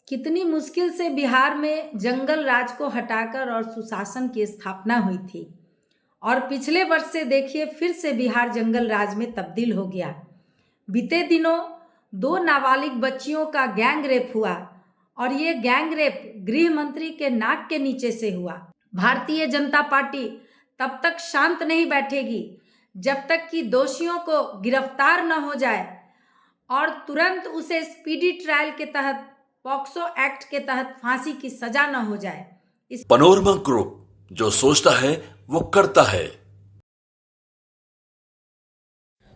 कितनी मुश्किल से बिहार में जंगल राज को हटाकर और सुशासन की स्थापना हुई थी। और पिछले वर्ष से देखिए फिर से बिहार जंगल राज में तब्दील हो गया। बीते दिनों 2 नाबालिग बच्चियों का गैंग रेप हुआ और ये गैंग रेप गृह मंत्री के नाक के नीचे से हुआ। भारतीय जनता पार्टी तब तक शांत नहीं बैठेगी जब तक कि दोषियों को गिरफ्तार न हो जाए और तुरंत उसे स्पीडी ट्रायल के तहत पॉक्सो एक्ट के तहत फांसी की सजा न हो जाए। इस पनोरमा ग्रुप, जो सोचता है वो करता है।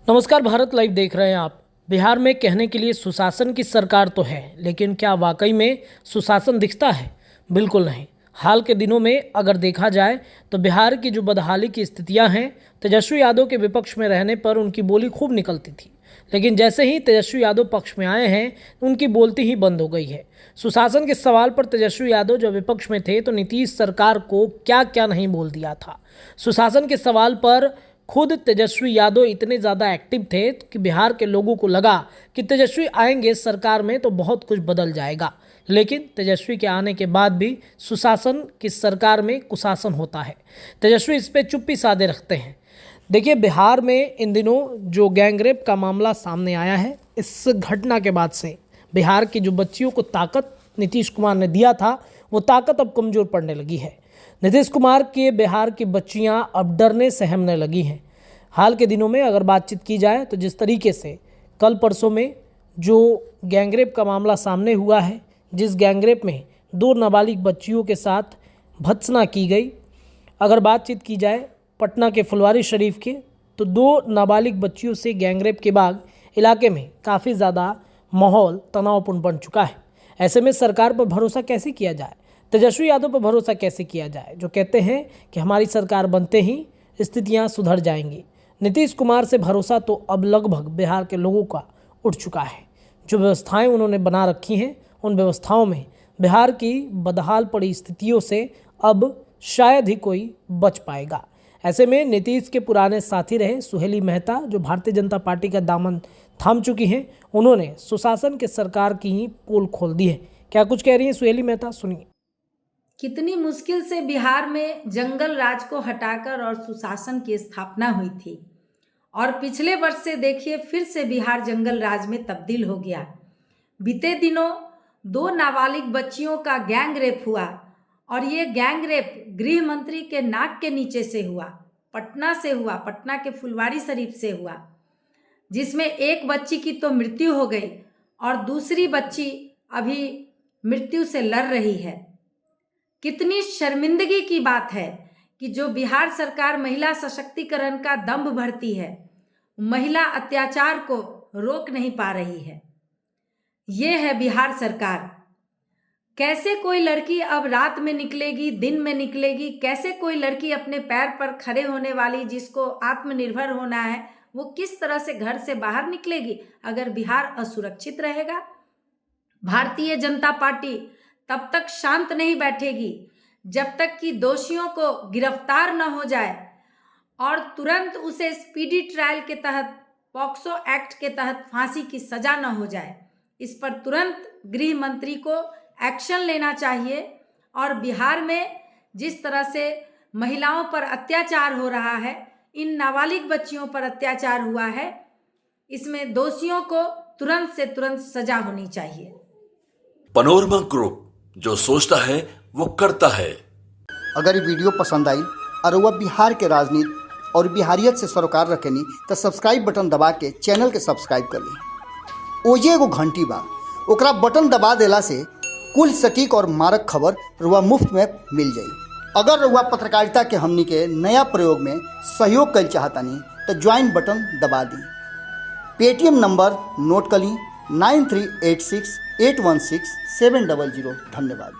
नमस्कार, भारत लाइव देख रहे हैं आप। बिहार में कहने के लिए सुशासन की सरकार तो है, लेकिन क्या वाकई में सुशासन दिखता है? बिल्कुल नहीं। हाल के दिनों में अगर देखा जाए तो बिहार की जो बदहाली की स्थितियां हैं, तेजस्वी यादव के विपक्ष में रहने पर उनकी बोली खूब निकलती थी, लेकिन जैसे ही तेजस्वी यादव पक्ष में आए हैं उनकी बोलती ही बंद हो गई है। सुशासन के सवाल पर तेजस्वी यादव जब विपक्ष में थे तो नीतीश सरकार को क्या क्या नहीं बोल दिया था। सुशासन के सवाल पर खुद तेजस्वी यादव इतने ज़्यादा एक्टिव थे कि बिहार के लोगों को लगा कि तेजस्वी आएंगे सरकार में तो बहुत कुछ बदल जाएगा। लेकिन तेजस्वी के आने के बाद भी सुशासन की सरकार में कुशासन होता है। तेजस्वी इस पर चुप्पी साधे रखते हैं। देखिए, बिहार में इन दिनों जो गैंगरेप का मामला सामने आया है, इस घटना के बाद से बिहार की जो बच्चियों को ताकत नीतीश कुमार ने दिया था, वो ताकत अब कमज़ोर पड़ने लगी है। नीतीश कुमार के बिहार की बच्चियां अब डरने सहमने लगी हैं। हाल के दिनों में अगर बातचीत की जाए तो जिस तरीके से कल परसों में जो गैंगरेप का मामला सामने हुआ है, जिस गैंगरेप में 2 नाबालिग बच्चियों के साथ भत्सना की गई, अगर बातचीत की जाए पटना के फुलवारी शरीफ के, तो 2 नाबालिग बच्चियों से गैंगरेप के बाद इलाके में काफ़ी ज़्यादा माहौल तनावपूर्ण बन चुका है। ऐसे में सरकार पर भरोसा कैसे किया जाए, तेजस्वी यादव पर भरोसा कैसे किया जाए, जो कहते हैं कि हमारी सरकार बनते ही स्थितियां सुधर जाएंगी। नीतीश कुमार से भरोसा तो अब लगभग बिहार के लोगों का उठ चुका है। जो व्यवस्थाएं उन्होंने बना रखी हैं, उन व्यवस्थाओं में बिहार की बदहाल पड़ी स्थितियों से अब शायद ही कोई बच पाएगा। ऐसे में नीतीश के पुराने साथी रहे सुहेली मेहता, जो भारतीय जनता पार्टी का दामन थाम चुकी हैं, उन्होंने सुशासन के सरकार की ही पोल खोल दी है। क्या कुछ कह रही हैं सुहेली मेहता, सुनिए। कितनी मुश्किल से बिहार में जंगल राज को हटाकर और सुशासन की स्थापना हुई थी और पिछले वर्ष से देखिए फिर से बिहार जंगल राज में तब्दील हो गया। बीते दिनों 2 नाबालिग बच्चियों का गैंग रेप हुआ और ये गैंग रेप गृह मंत्री के नाक के नीचे से हुआ, पटना से हुआ, पटना के फुलवारी शरीफ से हुआ, जिसमें एक बच्ची की तो मृत्यु हो गई और दूसरी बच्ची अभी मृत्यु से लड़ रही है। कितनी शर्मिंदगी की बात है कि जो बिहार सरकार महिला सशक्तिकरण का दंभ भरती है, महिला अत्याचार को रोक नहीं पा रही है। ये है बिहार सरकार। कैसे कोई लड़की अब रात में निकलेगी, दिन में निकलेगी? कैसे कोई लड़की अपने पैर पर खड़े होने वाली, जिसको आत्मनिर्भर होना है, वो किस तरह से घर से बाहर निकलेगी अगर बिहार असुरक्षित रहेगा? भारतीय जनता पार्टी तब तक शांत नहीं बैठेगी जब तक कि दोषियों को गिरफ्तार न हो जाए और तुरंत उसे स्पीडी ट्रायल के तहत पॉक्सो एक्ट के तहत फांसी की सजा न हो जाए। इस पर तुरंत गृह मंत्री को एक्शन लेना चाहिए और बिहार में जिस तरह से महिलाओं पर अत्याचार हो रहा है, इन नाबालिग बच्चियों पर अत्याचार हुआ है, इसमें दोषियों को तुरंत से तुरंत सजा होनी चाहिए। पनोरमा ग्रुप, जो सोचता है वो करता है। अगर ये वीडियो पसंद आई और वह बिहार के राजनीति और बिहारियत से सरोकार रखेनी तो सब्सक्राइब बटन दबा के चैनल के सब्सक्राइब कर ली। ओजे एगो घंटी बा, ओकरा बटन दबा देला से कुल सटीक और मारक खबर रुआ मुफ्त में मिल जाई। अगर रुआ पत्रकारिता के हमनी के नया प्रयोग में सहयोग कर चाहतानी तो ज्वाइन बटन दबा दी। पेटीएम नंबर नोट कर ली 9386816700। धन्यवाद।